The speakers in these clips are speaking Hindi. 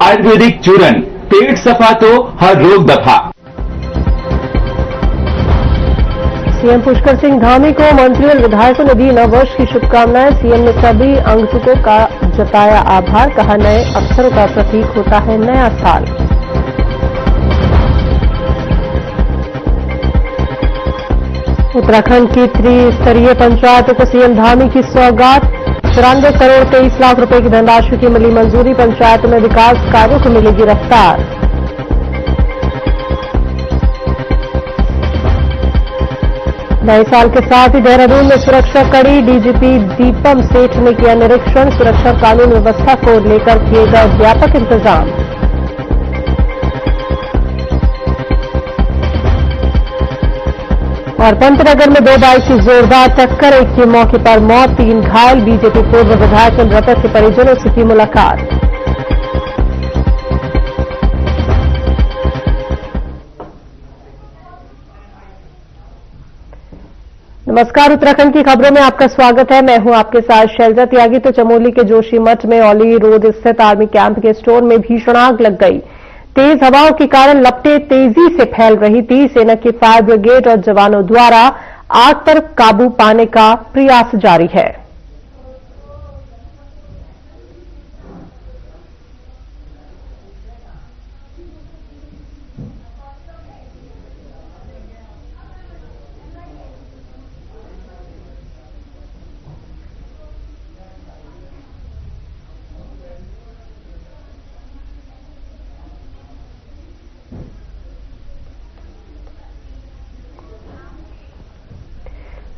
आयुर्वेदिक चूरन, पेट सफा तो हर रोग दफा। सीएम पुष्कर सिंह धामी को मंत्री और विधायकों ने दी नववर्ष की शुभकामनाएं। सीएम ने सभी अंगतुकों का जताया आभार, कहा नए अवसरों का प्रतीक होता है नया साल। उत्तराखंड की त्रिस्तरीय पंचायतों को सीएम धामी की सौगात। 94 करोड़ 23 लाख रुपए की धनराशि की मिली मंजूरी, पंचायतों में विकास कार्यों को मिलेगी रफ्तार। नए साल के साथ ही देहरादून में सुरक्षा कड़ी, डीजीपी दीपम सेठ ने किया निरीक्षण, सुरक्षा कानून व्यवस्था को लेकर किए गए व्यापक इंतजाम। और पंतनगर में 2 बाइक की जोरदार टक्कर, एक की मौके पर मौत, 3 घायल। बीजेपी पूर्व विधायक ने मृतक के परिजनों से की मुलाकात। नमस्कार, उत्तराखंड की खबरों में आपका स्वागत है। मैं हूं आपके साथ शैलजा त्यागी। तो चमोली के जोशीमठ में औली रोड स्थित आर्मी कैंप के स्टोर में भीषण आग लग गई। तेज हवाओं के कारण लपटें तेजी से फैल रही थी। सेना की फायर ब्रिगेड और जवानों द्वारा आग पर काबू पाने का प्रयास जारी है।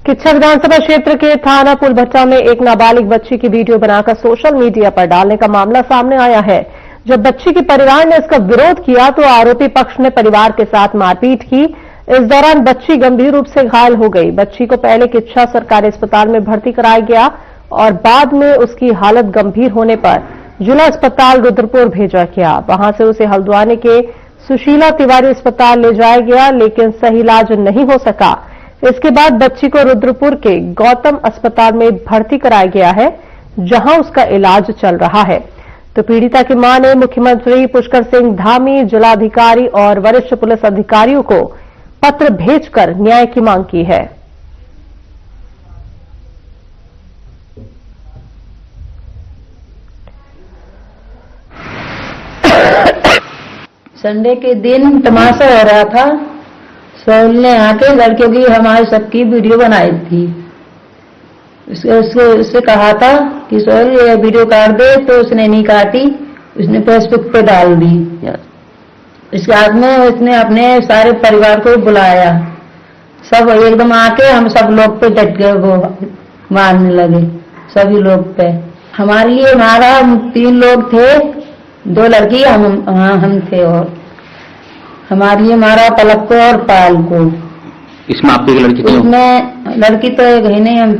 किच्छा विधानसभा क्षेत्र के थाना पुलभट्टा में एक नाबालिग बच्ची की वीडियो बनाकर सोशल मीडिया पर डालने का मामला सामने आया है। जब बच्ची के परिवार ने इसका विरोध किया तो आरोपी पक्ष ने परिवार के साथ मारपीट की। इस दौरान बच्ची गंभीर रूप से घायल हो गई। बच्ची को पहले किच्छा सरकारी अस्पताल में भर्ती कराया गया और बाद में उसकी हालत गंभीर होने पर जिला अस्पताल रुद्रपुर भेजा गया। वहां से उसे हल्द्वानी के सुशीला तिवारी अस्पताल ले जाया गया, लेकिन सही इलाज नहीं हो सका। इसके बाद बच्ची को रुद्रपुर के गौतम अस्पताल में भर्ती कराया गया है, जहां उसका इलाज चल रहा है। तो पीड़िता की मां ने मुख्यमंत्री पुष्कर सिंह धामी, जिलाधिकारी और वरिष्ठ पुलिस अधिकारियों को पत्र भेजकर न्याय की मांग की है। संडे के दिन तमाशा हो रहा था। सोहेल ने आके लड़के की हमारी सबकी वीडियो बनाई थी। उससे कहा था कि सोहेल ये वीडियो काट दे, तो उसने नहीं काटी, उसने फेसबुक पे डाल दी। इसके बाद में उसने अपने सारे परिवार को बुलाया, सब एकदम आके हम सब लोग पे डट गए, वो मारने लगे सभी लोग पे। हमारे लिए मारा, 3 लोग थे, 2 लड़की हम थे, और हमारे लिए मारा पलक को और पाल को। इसमें आपकी लड़की थी? इसमें लड़की तो एक ही नहीं, हम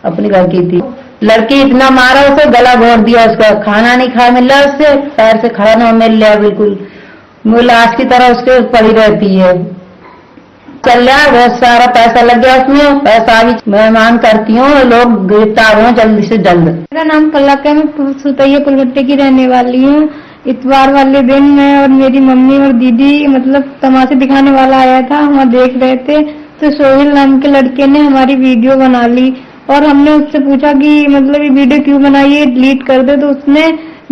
अपने घर की थी। लड़की इतना मारा, उसे गला घोट दिया, उसका खाना नहीं खा मिल रहा, उससे पैर से खड़ा नहीं मिल रहा, बिल्कुल वो लाश की तरह उसके पड़ी रहती है। चल रहा है, बहुत सारा पैसा लग गया उसमें, पैसा भी मैं मांग करती हूँ लोग गिरफ्तार हों जल्दी से जल्द। मेरा नाम पलक है, मैं सुतैया पुलभट्टे की रहने वाली हूँ। इतवार वाले दिन मैं और मेरी मम्मी और दीदी मतलब तमाशे दिखाने वाला आया था, वहाँ देख रहे थे, तो सोहेल नाम के लड़के ने हमारी वीडियो बना ली और हमने उससे पूछा कि मतलब ये वीडियो क्यों बनाई है, डिलीट कर दे, तो उसने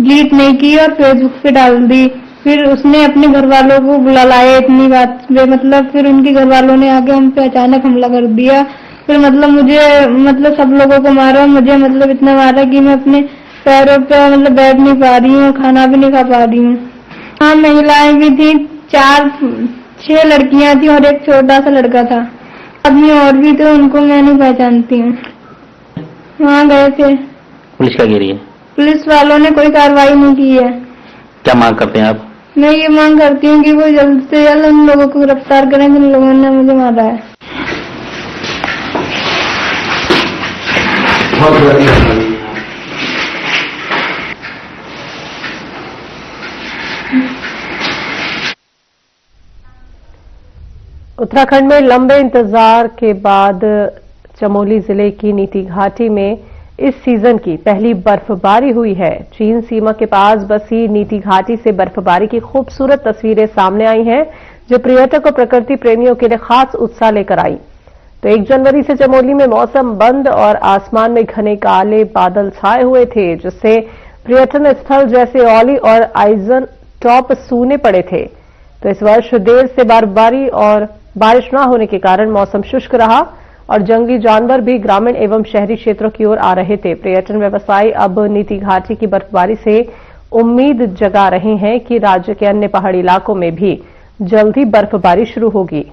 डिलीट नहीं की और फेसबुक पे डाल दी। फिर उसने अपने घर वालों को बुला लाया इतनी बात पे, मतलब फिर उनके घर वालों ने आके हम पे अचानक हमला कर दिया। फिर मतलब मुझे मतलब सब लोगों को मारा, मुझे मतलब इतना मारा कि मैं अपने पैरों पे मतलब बैठ नहीं पा रही हूँ, खाना भी नहीं खा पा रही हूँ। हाँ, महिलाएं भी थी, 6 लड़कियां थी और एक छोटा सा लड़का था। आदमी और भी थे, उनको मैं नहीं पहचानती हूँ। वहाँ गए थे। पुलिस क्या कह रही है? पुलिस वालों ने कोई कार्रवाई नहीं की है। क्या मांग करते हैं आप? मैं ये मांग करती हूँ कि वो जल्द से जल्द उन लोगों को गिरफ्तार करें जिन लोगों ने मुझे मारा है। उत्तराखंड में लंबे इंतजार के बाद चमोली जिले की नीति घाटी में इस सीजन की पहली बर्फबारी हुई है। चीन सीमा के पास बसी नीति घाटी से बर्फबारी की खूबसूरत तस्वीरें सामने आई हैं, जो पर्यटक और प्रकृति प्रेमियों के लिए खास उत्साह लेकर आई। तो 1 जनवरी से चमोली में मौसम बंद और आसमान में घने काले बादल छाए हुए थे, जिससे पर्यटन स्थल जैसे औली और आइजन टॉप सूने पड़े थे। तो इस वर्ष देर से बर्फबारी और बारिश न होने के कारण मौसम शुष्क रहा और जंगली जानवर भी ग्रामीण एवं शहरी क्षेत्रों की ओर आ रहे थे। पर्यटन व्यवसायी अब नीति घाटी की बर्फबारी से उम्मीद जगा रहे हैं कि राज्य के अन्य पहाड़ी इलाकों में भी जल्द ही बर्फबारी शुरू होगी।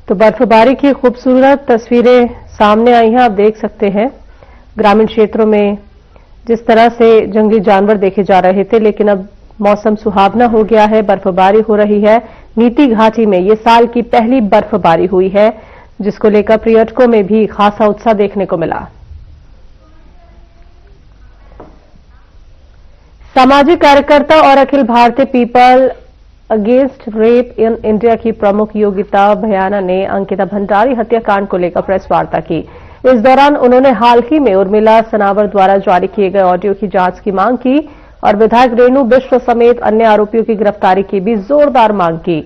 तो बर्फबारी की खूबसूरत तस्वीरें सामने आई हैं, आप देख सकते हैं। ग्रामीण क्षेत्रों में जिस तरह से जंगली जानवर देखे जा रहे थे, लेकिन अब मौसम सुहावना हो गया है, बर्फबारी हो रही है। नीति घाटी में ये साल की पहली बर्फबारी हुई है, जिसको लेकर पर्यटकों में भी खासा उत्साह देखने को मिला। सामाजिक कार्यकर्ता और Akhil Bharatiya people against rape in India की प्रमुख योगिता भयाना ने अंकिता भंडारी हत्याकांड को लेकर प्रेस वार्ता की। इस दौरान उन्होंने हाल ही में उर्मिला सनावर द्वारा जारी किए गए ऑडियो की जांच की मांग की और विधायक रेणु बिश्व समेत अन्य आरोपियों की गिरफ्तारी की भी जोरदार मांग की।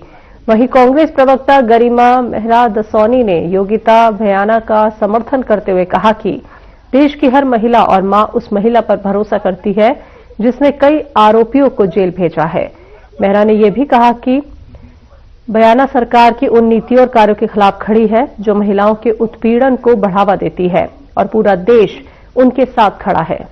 वहीं कांग्रेस प्रवक्ता गरिमा मेहरा दसौनी ने योगिता भयाना का समर्थन करते हुए कहा कि देश की हर महिला और मां उस महिला पर भरोसा करती है जिसने कई आरोपियों को जेल भेजा है। मेहरा ने यह भी कहा कि बयाना सरकार की उन नीतियों और कार्यों के खिलाफ खड़ी है जो महिलाओं के उत्पीड़न को बढ़ावा देती है और पूरा देश उनके साथ खड़ा है।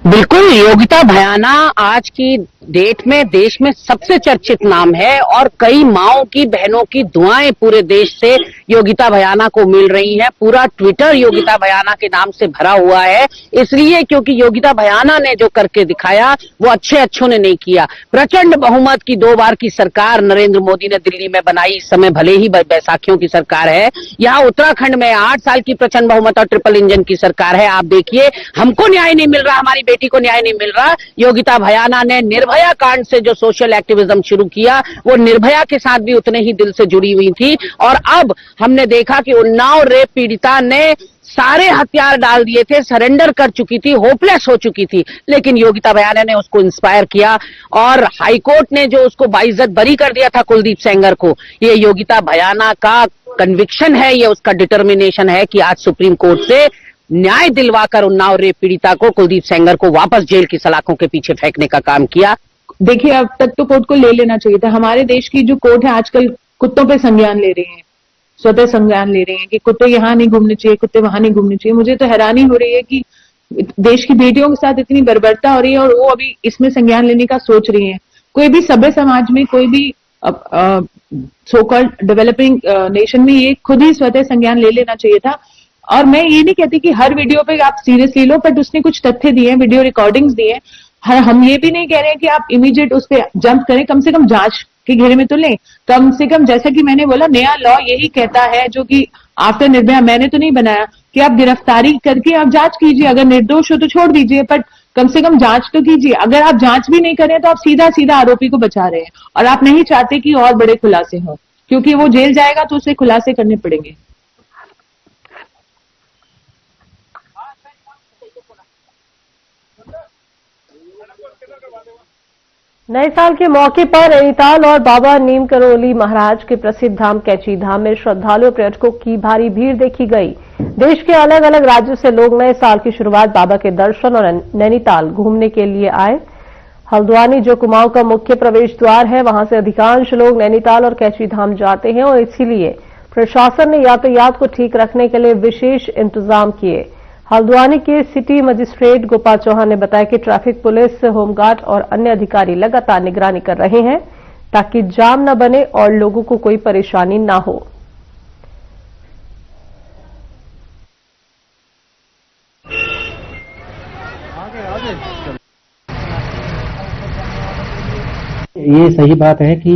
बिल्कुल, योगिता भयाना आज की डेट में देश में सबसे चर्चित नाम है और कई माओं की बहनों की दुआएं पूरे देश से योगिता भयाना को मिल रही हैं। पूरा ट्विटर योगिता भयाना के नाम से भरा हुआ है, इसलिए क्योंकि योगिता भयाना ने जो करके दिखाया वो अच्छों ने नहीं किया। प्रचंड बहुमत की 2 बार की सरकार नरेंद्र मोदी ने दिल्ली में बनाई। इस समय भले ही बैसाखियों की सरकार है, यहाँ उत्तराखंड में 8 साल की प्रचंड बहुमत और ट्रिपल इंजन की सरकार है। आप देखिए, हमको न्याय नहीं मिल रहा, हमारी बेटी को न्याय नहीं मिल रहा। योगिता भयाना ने निर्भया कांड से जो सोशल एक्टिविज्म शुरू किया वो निर्भया के साथ भी उतने ही दिल से जुड़ी हुई थी। और अब हमने देखा कि उन्नाव रेप पीड़िता ने सारे हथियार डाल दिए थे, सरेंडर कर चुकी थी, होपलेस हो चुकी थी, लेकिन योगिता भयाना ने उसको इंस्पायर किया और हाईकोर्ट ने जो उसको बाइज्जत बरी कर दिया था कुलदीप सेंगर को, ये योगिता भयाना का कन्विक्शन है, ये उसका डिटर्मिनेशन है कि आज सुप्रीम कोर्ट से न्याय दिलवाकर उन्नाव रेप पीड़िता को, कुलदीप सेंगर को वापस जेल की सलाखों के पीछे फेंकने का काम किया। देखिए, अब तक तो कोर्ट को ले लेना चाहिए था। हमारे देश की जो कोर्ट है आजकल कुत्तों पे संज्ञान ले रहे हैं, स्वतः संज्ञान ले रहे हैं कि कुत्ते यहाँ नहीं घूमने चाहिए, कुत्ते वहां नहीं घूमने चाहिए। मुझे तो हैरानी हो रही है कि देश की बेटियों के साथ इतनी बर्बरता हो रही है और वो अभी इसमें संज्ञान लेने का सोच रही है। कोई भी सभ्य समाज में, कोई भी सो कॉल्ड डेवलपिंग नेशन में ये खुद ही स्वतः संज्ञान ले लेना चाहिए था। और मैं ये नहीं कहती कि हर वीडियो पे आप सीरियसली लो, बट उसने कुछ तथ्य दिए हैं, वीडियो रिकॉर्डिंग्स दिए हैं। हम ये भी नहीं कह रहे हैं कि आप इमीडिएट उस पर जंप करें, कम से कम जांच के घेरे में तो लें। कम से कम, जैसा कि मैंने बोला, नया लॉ यही कहता है, जो कि आफ्टर निर्भया मैंने तो नहीं बनाया, कि आप गिरफ्तारी करके आप जांच कीजिए, अगर निर्दोष हो तो छोड़ दीजिए, बट कम से कम जांच तो कीजिए। अगर आप जांच भी नहीं करें तो आप सीधा सीधा आरोपी को बचा रहे हैं और आप नहीं चाहते कि और बड़े खुलासे हों, क्योंकि वो जेल जाएगा तो उसे खुलासे करने पड़ेंगे। नए साल के मौके पर नैनीताल और बाबा नीम करोली महाराज के प्रसिद्ध धाम कैची धाम में श्रद्धालुओं पर्यटकों की भारी भीड़ देखी गई। देश के अलग अलग राज्यों से लोग नए साल की शुरुआत बाबा के दर्शन और नैनीताल घूमने के लिए आए। हल्द्वानी जो कुमाऊं का मुख्य प्रवेश द्वार है, वहां से अधिकांश लोग नैनीताल और कैची धाम जाते हैं और इसीलिए प्रशासन ने यातायात को ठीक रखने के लिए विशेष इंतजाम किए। हल्द्वानी के सिटी मजिस्ट्रेट गोपाल चौहान ने बताया कि ट्रैफिक पुलिस, होमगार्ड और अन्य अधिकारी लगातार निगरानी कर रहे हैं ताकि जाम न बने और लोगों को कोई परेशानी न हो। ये सही बात है कि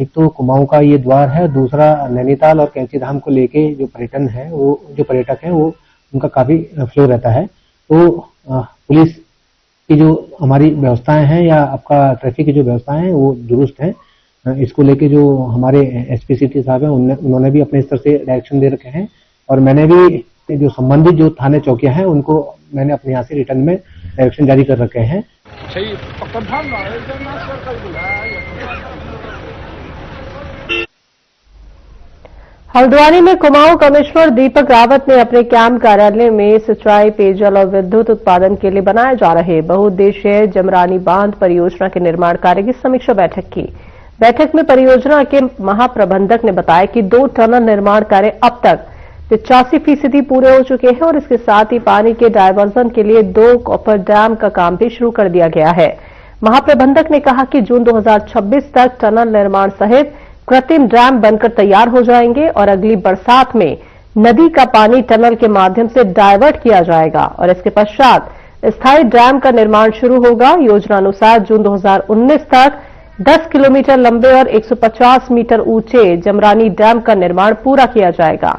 एक तो कुमाऊं का ये द्वार है, दूसरा नैनीताल और कैंची धाम को लेके जो पर्यटन है, वो जो पर्यटक है वो उनका काफी फ्लो रहता है। तो पुलिस की जो हमारी व्यवस्थाएं हैं या आपका ट्रैफिक की जो व्यवस्थाएं हैं वो दुरुस्त है। इसको लेके जो हमारे एसपी सिटी साहब हैं उन्होंने भी अपने स्तर से डायरेक्शन दे रखे हैं और मैंने भी जो संबंधित जो थाने चौकियां हैं उनको मैंने अपने यहाँ से रिटर्न में डायरेक्शन जारी कर रखे हैं। हल्द्वानी में कुमाऊं कमिश्नर दीपक रावत ने अपने कैंप कार्यालय में सिंचाई, पेयजल और विद्युत उत्पादन के लिए बनाए जा रहे बहुउद्देशीय जमरानी बांध परियोजना के निर्माण कार्य की समीक्षा बैठक की। बैठक में परियोजना के महाप्रबंधक ने बताया कि 2 टनल निर्माण कार्य अब तक 85% पूरे हो चुके हैं और इसके साथ ही पानी के डायवर्जन के लिए 2 कॉपर डैम का काम भी शुरू कर दिया गया है। महाप्रबंधक ने कहा कि जून 2026 तक टनल निर्माण सहित कृत्रिम डैम बनकर तैयार हो जाएंगे और अगली बरसात में नदी का पानी टनल के माध्यम से डायवर्ट किया जाएगा और इसके पश्चात स्थायी डैम का निर्माण शुरू होगा। योजनानुसार जून 2019 तक 10 किलोमीटर लंबे और 150 मीटर ऊंचे जमरानी डैम का निर्माण पूरा किया जाएगा।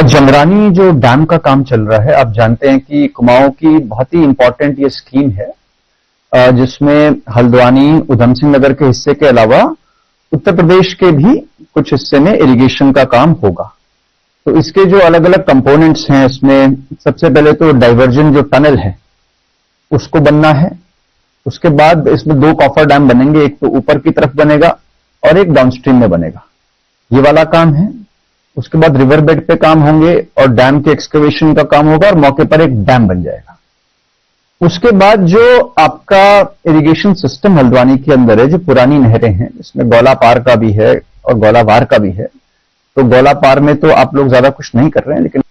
जमरानी जो डैम का काम चल रहा है, आप जानते हैं कि कुमाऊं की बहुत ही इंपॉर्टेंट ये स्कीम है जिसमें हल्द्वानी, उधम सिंह नगर के हिस्से के अलावा उत्तर प्रदेश के भी कुछ हिस्से में इरिगेशन का काम होगा। तो इसके जो अलग अलग कंपोनेंट्स हैं, इसमें सबसे पहले तो डाइवर्जन जो टनल है उसको बनना है। उसके बाद इसमें 2 कॉफर डैम बनेंगे, एक तो ऊपर की तरफ बनेगा और एक डाउनस्ट्रीम में बनेगा, ये वाला काम है। उसके बाद रिवर बेड पे काम होंगे और डैम के एक्सकवेशन का काम होगा और मौके पर एक डैम बन जाएगा। उसके बाद जो आपका इरिगेशन सिस्टम हल्द्वानी के अंदर है, जो पुरानी नहरें हैं, इसमें गौला पार का भी है और गौलावार का भी है। तो गौला पार में तो आप लोग ज्यादा कुछ नहीं कर रहे हैं, लेकिन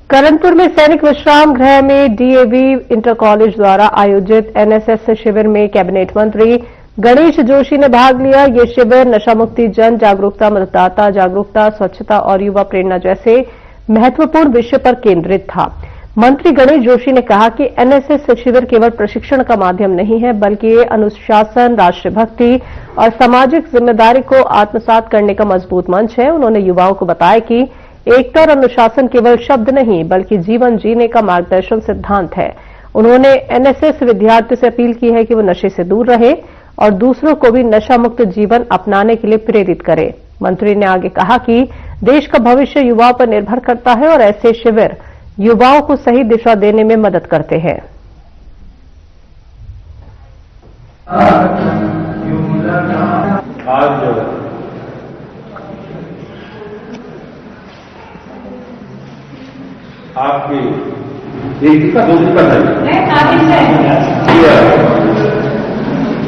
करणपुर में सैनिक विश्राम गृह में डीएवी इंटर कॉलेज द्वारा आयोजित एनएसएस शिविर में कैबिनेट मंत्री गणेश जोशी ने भाग लिया। ये शिविर नशा मुक्ति, जन जागरूकता, मतदाता जागरूकता, स्वच्छता और युवा प्रेरणा जैसे महत्वपूर्ण विषय पर केंद्रित था। मंत्री गणेश जोशी ने कहा कि एनएसएस शिविर केवल प्रशिक्षण का माध्यम नहीं है, बल्कि ये अनुशासन, राष्ट्रभक्ति और सामाजिक जिम्मेदारी को आत्मसात करने का मजबूत मंच है। उन्होंने युवाओं को बताया कि एकता और अनुशासन केवल शब्द नहीं, बल्कि जीवन जीने का मार्गदर्शन सिद्धांत है। उन्होंने एनएसएस विद्यार्थियों से अपील की है कि वो नशे से दूर रहे और दूसरों को भी नशा मुक्त जीवन अपनाने के लिए प्रेरित करें। मंत्री ने आगे कहा कि देश का भविष्य युवाओं पर निर्भर करता है और ऐसे शिविर युवाओं को सही दिशा देने में मदद करते हैं। आपकी एक का दूसरी का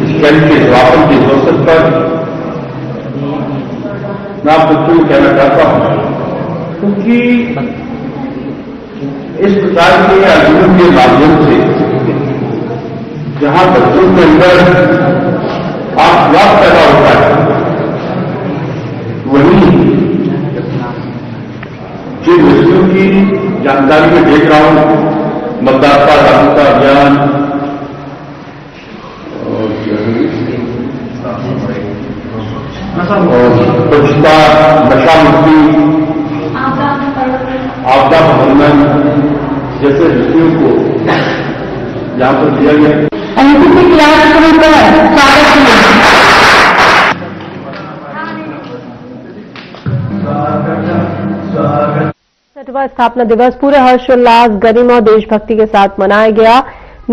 इस कैंप के समापन के अवसर पर मैं आप बच्चों को कहना चाहता हूं, क्योंकि इस प्रकार के आयोजन के माध्यम से जहां बच्चों के अंदर आत्मविश्वास पैदा होता है, वहीं जिन विषयों की जानकारी में देख रहा हूं, मतदाता जागरूकता अभियान और स्वच्छता, नशा मुक्ति, आपदा प्रबंधन जैसे विषयों को यहां पर दिया गया। छठवां स्थापना दिवस पूरे हर्षोल्लास, गरिमा और देशभक्ति के साथ मनाया गया।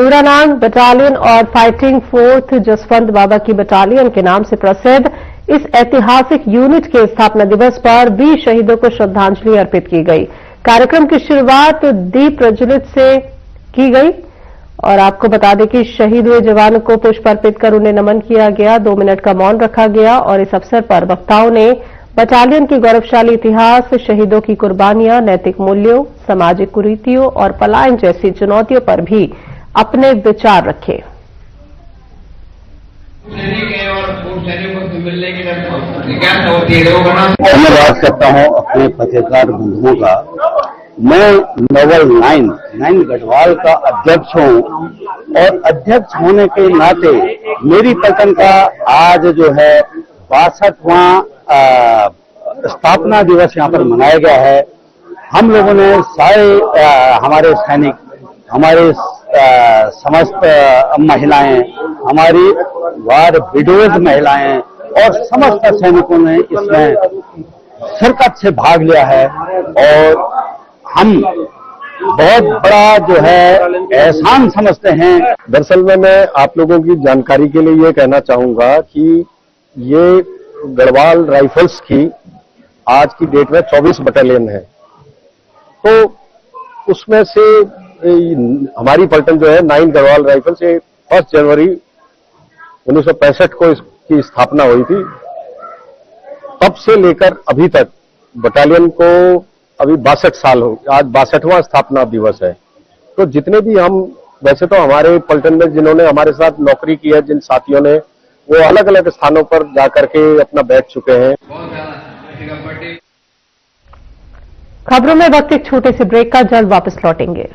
नूरानांग बटालियन और फाइटिंग फोर्थ जसवंत बाबा की बटालियन के नाम से प्रसिद्ध इस ऐतिहासिक यूनिट के स्थापना दिवस पर 20 शहीदों को श्रद्धांजलि अर्पित की गई। कार्यक्रम की शुरुआत दीप प्रज्वलित से की गई और आपको बता दें कि शहीद हुए जवानों को पुष्प अर्पित कर उन्हें नमन किया गया। 2 मिनट का मौन रखा गया और इस अवसर पर वक्ताओं ने बटालियन की गौरवशाली इतिहास, शहीदों की कुर्बानियां, नैतिक मूल्यों, सामाजिक कुरीतियों और पलायन जैसी चुनौतियों पर भी अपने विचार रखे। मैं बात करता हूँ अपने पत्रकार बंधुओं का। मैं नोबल 9 गढ़वाल का अध्यक्ष हूँ और अध्यक्ष होने के नाते मेरी पलटन का आज जो है 62वां स्थापना दिवस यहाँ पर मनाया गया है। हम लोगों ने सारे हमारे सैनिक, हमारे समस्त महिलाएं, हमारी वार विडोज महिलाएं और समस्त सैनिकों ने इसमें शिरकत से भाग लिया है और हम बहुत बड़ा जो है एहसान समझते हैं। दरअसल में मैं आप लोगों की जानकारी के लिए ये कहना चाहूंगा कि ये गढ़वाल राइफल्स की आज की डेट में 24 बटालियन है, तो उसमें से हमारी पलटन जो है 9 गढ़वाल राइफल से 1 जनवरी 1965 को इसकी स्थापना हुई थी। तब से लेकर अभी तक बटालियन को अभी 62 साल हो, आज 62वां स्थापना दिवस है। तो जितने भी हम, वैसे तो हमारे पलटन में जिन्होंने हमारे साथ नौकरी की है, जिन साथियों ने, वो अलग अलग स्थानों पर जाकर के अपना बैठ चुके हैं। खबरों में वक्त एक छोटे से ब्रेक का, जल्द वापस लौटेंगे।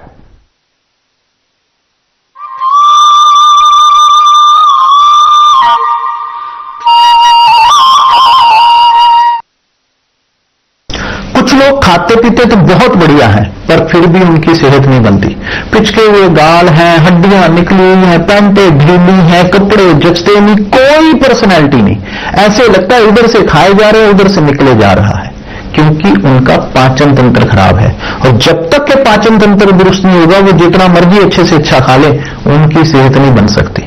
कुछ लोग खाते पीते तो बहुत बढ़िया है, पर फिर भी उनकी सेहत नहीं बनती। पिचके हुए गाल हैं, हड्डियां निकली हुई हैं, पैंटें ढीली हैं, कपड़े जचते नहीं, कोई पर्सनैलिटी नहीं। ऐसे लगता है इधर से खाए जा रहे हैं, उधर से निकले जा रहा है, क्योंकि उनका पाचन तंत्र खराब है। और जब तक के पाचन तंत्र दुरुस्त नहीं होगा, वो जितना मर्जी अच्छे से अच्छा खा ले, उनकी सेहत नहीं बन सकती।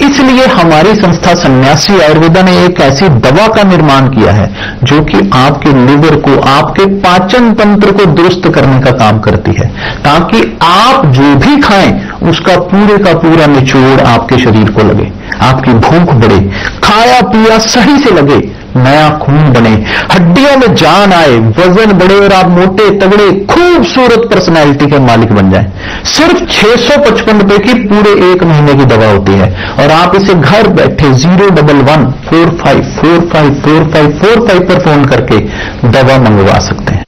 इसलिए हमारी संस्था सन्यासी आयुर्वेदा ने एक ऐसी दवा का निर्माण किया है जो कि आपके लिवर को, आपके पाचन तंत्र को दुरुस्त करने का काम करती है, ताकि आप जो भी खाएं उसका पूरे का पूरा निचोड़ आपके शरीर को लगे, आपकी भूख बढ़े, खाया पिया सही से लगे, नया खून बने, हड्डियों में जान आए, वजन बढ़े और आप मोटे तगड़े खूबसूरत पर्सनैलिटी के मालिक बन जाएं। सिर्फ 655 रुपए की पूरे 1 महीने की दवा होती है और आप इसे घर बैठे 01145454545 पर फोन करके दवा मंगवा सकते हैं।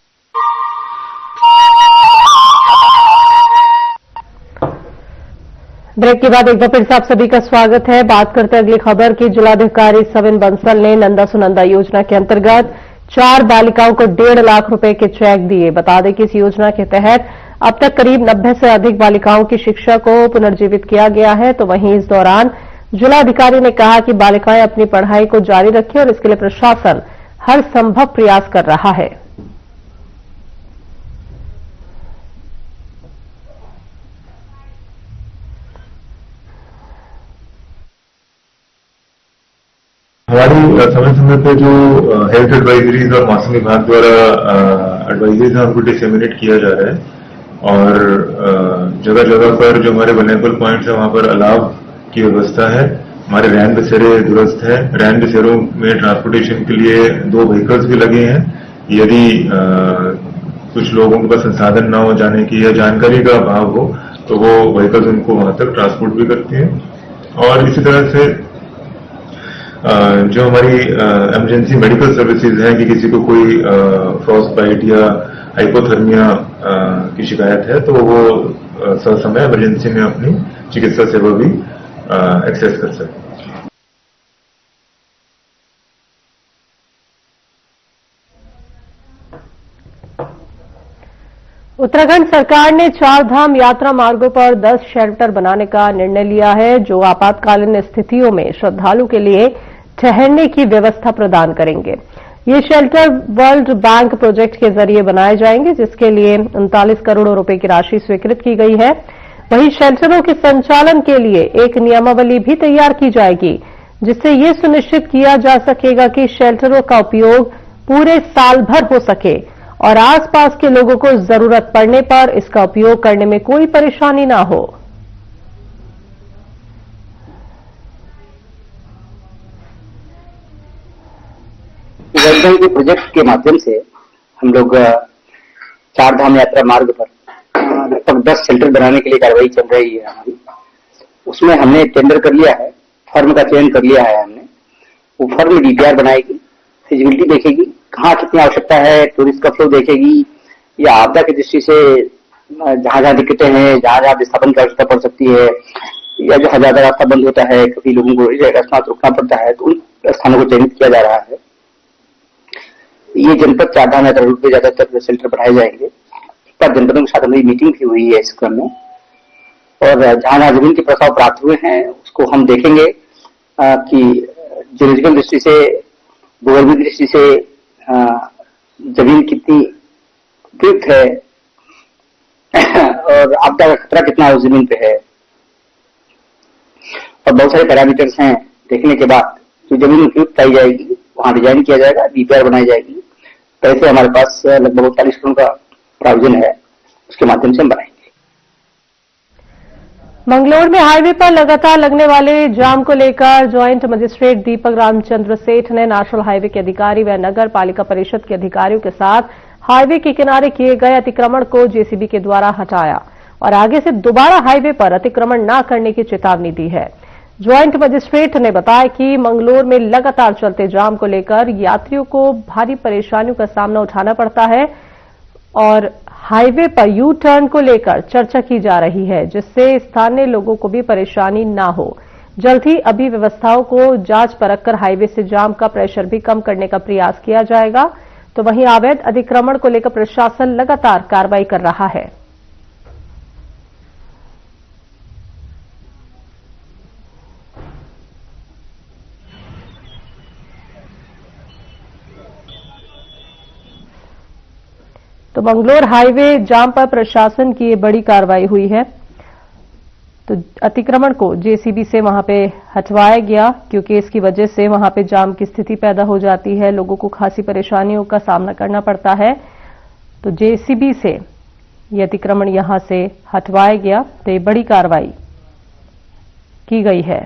ब्रेक के बाद एक बार फिर से आप सभी का स्वागत है। बात करते हैं अगली खबर की। जिलाधिकारी सविन बंसल ने नंदा सुनंदा योजना के अंतर्गत 4 बालिकाओं को 1.5 लाख रुपए के चेक दिए। बता दें कि इस योजना के तहत अब तक करीब 90 से अधिक बालिकाओं की शिक्षा को पुनर्जीवित किया गया है। तो वहीं इस दौरान जिलाधिकारी ने कहा कि बालिकाएं अपनी पढ़ाई को जारी रखें और इसके लिए प्रशासन हर संभव प्रयास कर रहा है। हमारी समय समय पे जो हेल्थ एडवाइजरीज और मौसम विभाग द्वारा एडवाइजरीज हैं उनको डिसेमिनेट किया जा रहा है और जगह जगह पर जो हमारे वल्नरेबल पॉइंट्स हैं वहां पर अलाव की व्यवस्था है। हमारे रैन बसेरे दुरुस्त है। रैन बसेरों में ट्रांसपोर्टेशन के लिए 2 व्हीकल्स भी लगे हैं। यदि कुछ लोगों के पास संसाधन न हो जाने की या जानकारी का अभाव हो तो वो व्हीकल्स उनको वहां तक ट्रांसपोर्ट भी करती हैं। और इसी तरह से जो हमारी इमरजेंसी मेडिकल सर्विसेज हैं कि किसी को कोई फ्रॉस्ट बाइट या हाइपोथर्मिया की शिकायत है तो वो समय इमरजेंसी में अपनी चिकित्सा सेवा भी एक्सेस कर सकते हैं। उत्तराखंड सरकार ने 4 धाम यात्रा मार्गों पर 10 शेल्टर बनाने का निर्णय लिया है, जो आपातकालीन स्थितियों में श्रद्धालु के लिए ठहरने की व्यवस्था प्रदान करेंगे। ये शेल्टर वर्ल्ड बैंक प्रोजेक्ट के जरिए बनाए जाएंगे, जिसके लिए 39 करोड़ रुपए की राशि स्वीकृत की गई है। वहीं शेल्टरों के संचालन के लिए एक नियमावली भी तैयार की जाएगी, जिससे ये सुनिश्चित किया जा सकेगा कि शेल्टरों का उपयोग पूरे साल भर हो सके और आसपास के लोगों को जरूरत पड़ने पर इसका उपयोग करने में कोई परेशानी ना हो। वर्ल्ड के प्रोजेक्ट के माध्यम से हम लोग चार धाम यात्रा मार्ग पर लगभग 10 शेल्टर बनाने के लिए कार्रवाई चल रही है हमारी। उसमें हमने टेंडर कर लिया है, फर्म का चयन कर लिया है हमने। वो फर्म डीपीआर बनाएगी, फिजिबिलिटी देखेगी, कहाँ कितनी आवश्यकता है, टूरिस्ट का फ्लो देखेगी, या आपदा की दृष्टि से जहां जहां दिक्कतें हैं, जहां जहां विस्थापन की आवश्यकता पड़ सकती है, या जो हजारा रास्ता बंद होता है, कभी लोगों को अकस्मात रुकना पड़ता है, तो उन स्थानों को चयनित किया जा रहा है। ये जनपद चार धाम यात्रा रूट पे ज्यादातर शेल्टर बढ़ाए जाएंगे। पर जनपदों के साथ हमारी मीटिंग भी हुई है इस क्रम में, और जहां जहां जमीन के प्रस्ताव प्राप्त हुए हैं उसको हम देखेंगे कि ज्योलॉजिकल दृष्टि से, भूगर्भीय दृष्टि से जमीन कितनी उपयुक्त है और आपदा का खतरा कितना उस जमीन पे है, और बहुत सारे पैरामीटर्स हैं। देखने के बाद जो जमीन उपयुक्त पाई जाएगी वहां डिजाइन किया जाएगा, डीपीआर बनाई जाएगी। पैसे हमारे पास लगभग 40 करोड़ का प्रावधान है, उसके माध्यम से हम बनाएंगे। मंगलौर में हाईवे पर लगातार लगने वाले जाम को लेकर ज्वाइंट मजिस्ट्रेट दीपक रामचंद्र सेठ ने नेशनल हाईवे के अधिकारी व नगर पालिका परिषद के अधिकारियों के साथ हाईवे के किनारे किए गए अतिक्रमण को जेसीबी के द्वारा हटाया और आगे से दोबारा हाईवे पर अतिक्रमण न करने की चेतावनी दी है। ज्वाइंट मजिस्ट्रेट ने बताया कि मंगलौर में लगातार चलते जाम को लेकर यात्रियों को भारी परेशानियों का सामना उठाना पड़ता है और हाईवे पर यू टर्न को लेकर चर्चा की जा रही है, जिससे स्थानीय लोगों को भी परेशानी न हो। जल्द ही अभी व्यवस्थाओं को जांच परख कर हाईवे से जाम का प्रेशर भी कम करने का प्रयास किया जाएगा। तो वहीं अवैध अतिक्रमण को लेकर प्रशासन लगातार कार्रवाई कर रहा है। तो मंगलौर हाईवे जाम पर प्रशासन की ये बड़ी कार्रवाई हुई है। तो अतिक्रमण को जेसीबी से वहां पे हटवाया गया, क्योंकि इसकी वजह से वहां पे जाम की स्थिति पैदा हो जाती है, लोगों को खासी परेशानियों का सामना करना पड़ता है। तो जेसीबी से ये अतिक्रमण यहां से हटवाया गया, तो ये बड़ी कार्रवाई की गई है।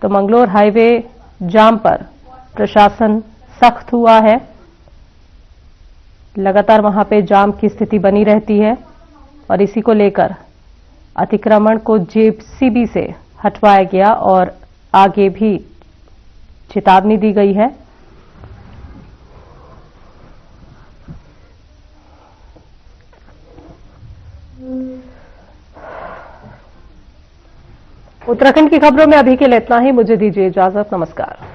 तो मंगलौर हाईवे जाम पर प्रशासन सख्त हुआ है, लगातार वहां पे जाम की स्थिति बनी रहती है और इसी को लेकर अतिक्रमण को जेसीबी से हटवाया गया और आगे भी चेतावनी दी गई है। उत्तराखंड की खबरों में अभी के लिए इतना ही। मुझे दीजिए इजाजत। नमस्कार।